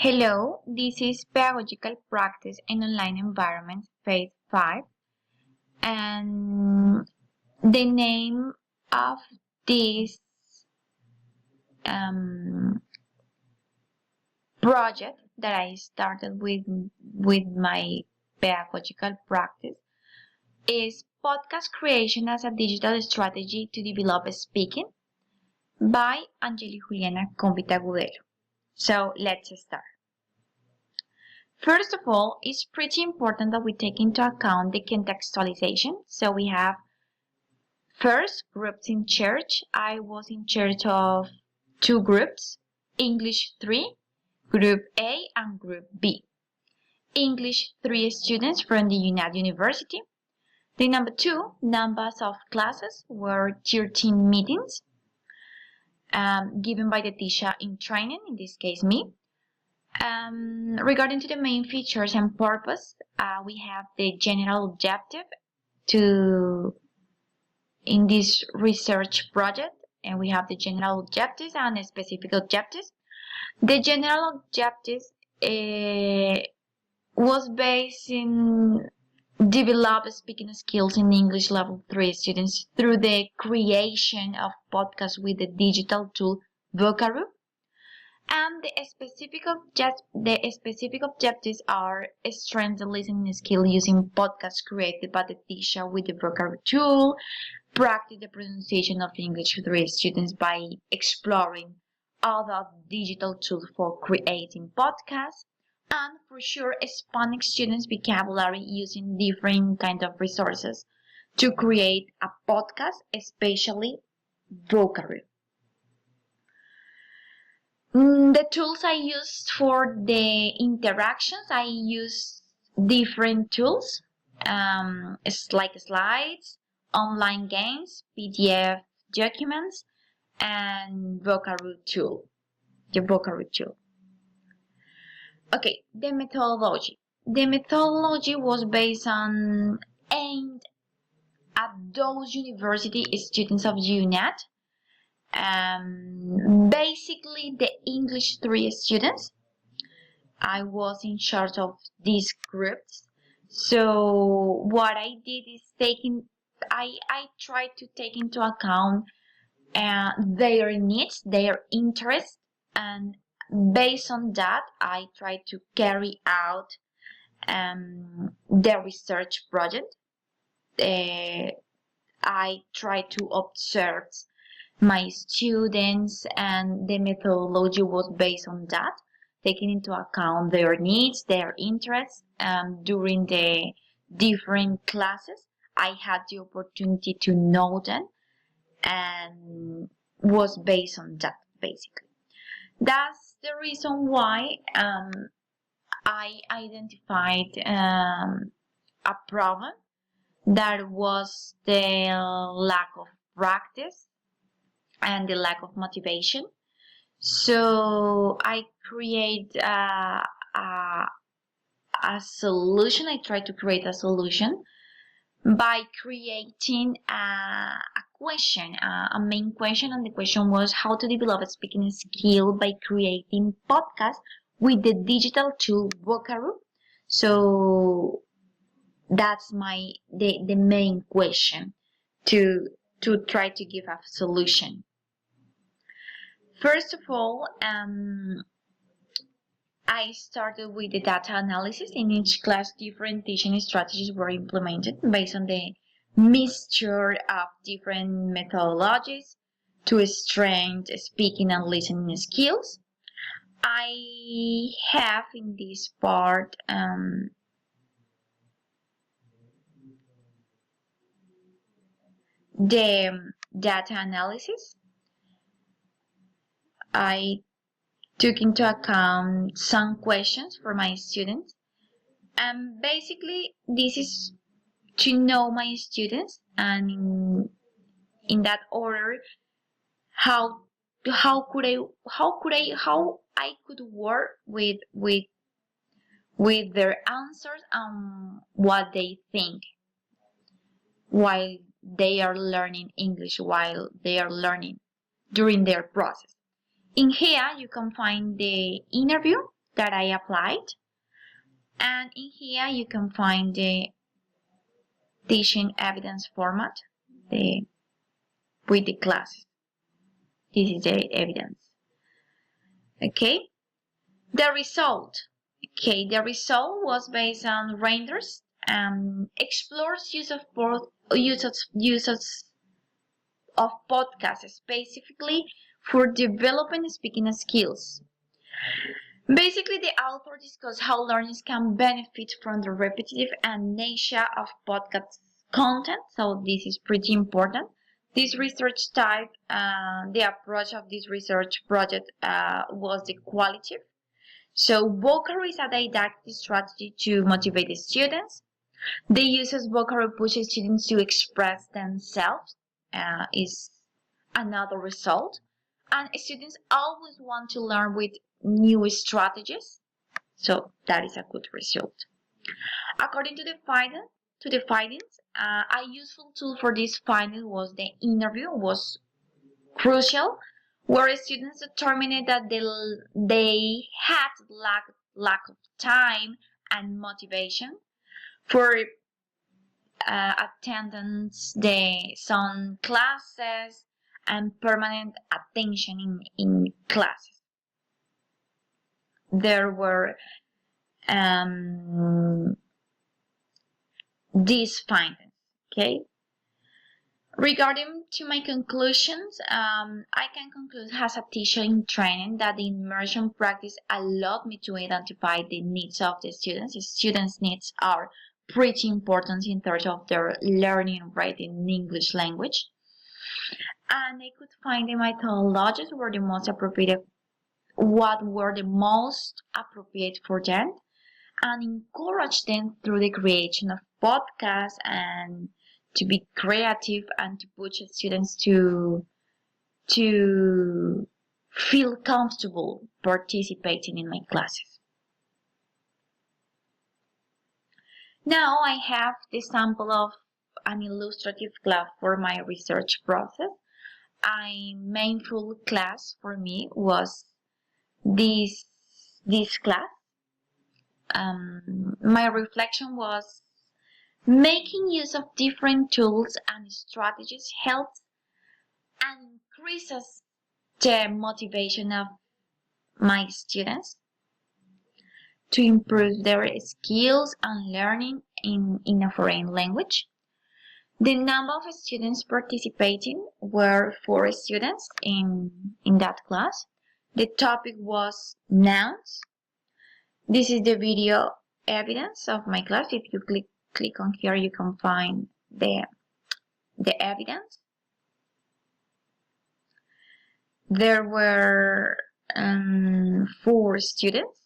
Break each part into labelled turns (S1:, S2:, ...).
S1: Hello, this is Pedagogical Practice in Online Environments, Phase 5, and the name of this project that I started with my pedagogical practice is Podcast Creation as a Digital Strategy to Develop Speaking by Angeli Juliana Convita Gudelo. So let's start. First of all, it's pretty important that we take into account the contextualization. So we have first groups in church. I was in charge of two groups, English 3, Group A and Group B. English 3 students from the UNAD University. The number 2 numbers of classes were 13 meetings given by the teacher in training, in this case me. Regarding to the main features and purpose, we have the general objective in this research project, and we have the general objectives and the specific objectives. The general objectives was based in develop speaking skills in English level 3 students through the creation of podcasts with the digital tool Vocaro. And the specific objectives are strengthen the listening skill using podcasts created by the teacher with the Vocaro tool, practice the pronunciation of English 3 students by exploring other digital tools for creating podcasts, and for sure expanding students' vocabulary using different kind of resources to create a podcast, especially Vocaro. The tools I used for the interactions, I used different tools. It's like slides, online games, PDF documents, and Vocaro tool. The Vocaro tool. Okay, the methodology. The methodology was based on aimed at those university students of UNAT. Basically the English 3 students. I was in charge of these groups. So what I did is I tried to take into account their needs, their interests, and based on that, I tried to carry out the research project. I tried to observe my students, and the methodology was based on that, taking into account their needs, their interests. During the different classes, I had the opportunity to know them, and was based on that, basically. That's the reason why I identified a problem that was the lack of practice and the lack of motivation. So I create a solution. I try to create a solution by creating a question, a main question, and the question was how to develop a speaking skill by creating podcasts with the digital tool Vocaro. So that's the main question to try to give a solution. First of all, I started with the data analysis. In each class, different teaching strategies were implemented based on the mixture of different methodologies to strengthen speaking and listening skills. I have in this part the data analysis. I took into account some questions for my students, and basically this is to know my students, and in that order how I could work with their answers and what they think while they are learning English, while they are learning during their process. In here, you can find the interview that I applied. And in here you can find the teaching evidence format with the classes. This is the evidence. Okay. The result. Okay, the result was based on renders and explores uses of podcasts specifically for developing speaking skills. Basically, the author discussed how learners can benefit from the repetitive and nature of podcast content. So this is pretty important. This research type, the approach of this research project was the qualitative. So vocary is a didactic strategy to motivate the students. The use of vocary pushes students to express themselves is another result. And students always want to learn with new strategies. So that is a good result. According to the findings, a useful tool for this finding was the interview was crucial, where students determined that they had lack of time and motivation for attendance, some classes, and permanent attention in classes. There were these findings. Okay. Regarding to my conclusions, I can conclude as a teacher in training that the immersion practice allowed me to identify the needs of the students. The students' needs are pretty important in terms of their learning and writing in English language. And I could find the methodologies were the most appropriate, what were the most appropriate for them, and encourage them through the creation of podcasts and to be creative and to push students to feel comfortable participating in my classes. Now I have the sample of an illustrative class for my research process. A main full class for me was this class. My reflection was making use of different tools and strategies helps and increases the motivation of my students to improve their skills and learning in a foreign language. The number of students participating were 4 students in that class. The topic was nouns. This is the video evidence of my class. If you click on here, you can find the evidence. There were 4 students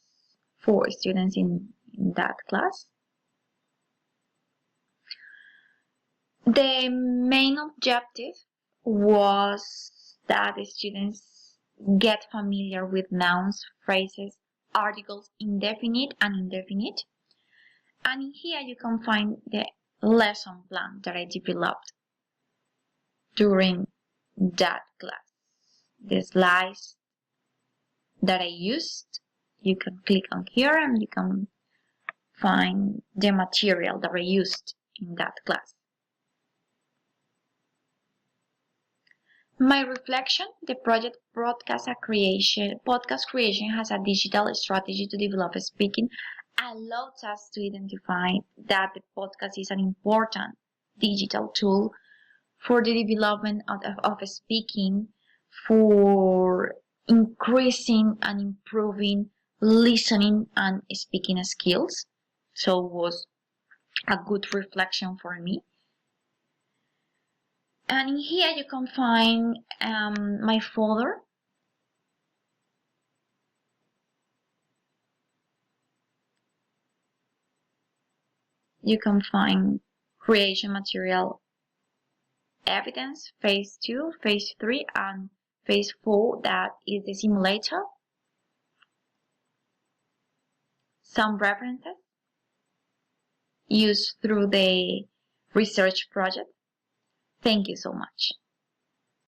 S1: in that class. The main objective was that the students get familiar with nouns, phrases, articles, indefinite and indefinite. And in here you can find the lesson plan that I developed during that class. The slides that I used, you can click on here and you can find the material that I used in that class. My reflection, the project podcast creation has a digital strategy to develop speaking, allows us to identify that the podcast is an important digital tool for the development of speaking, for increasing and improving listening and speaking skills. So it was a good reflection for me. And in here you can find my folder. You can find creation material evidence, phase 2, phase 3, and phase 4, that is the simulator. Some references used through the research project. Thank you so much.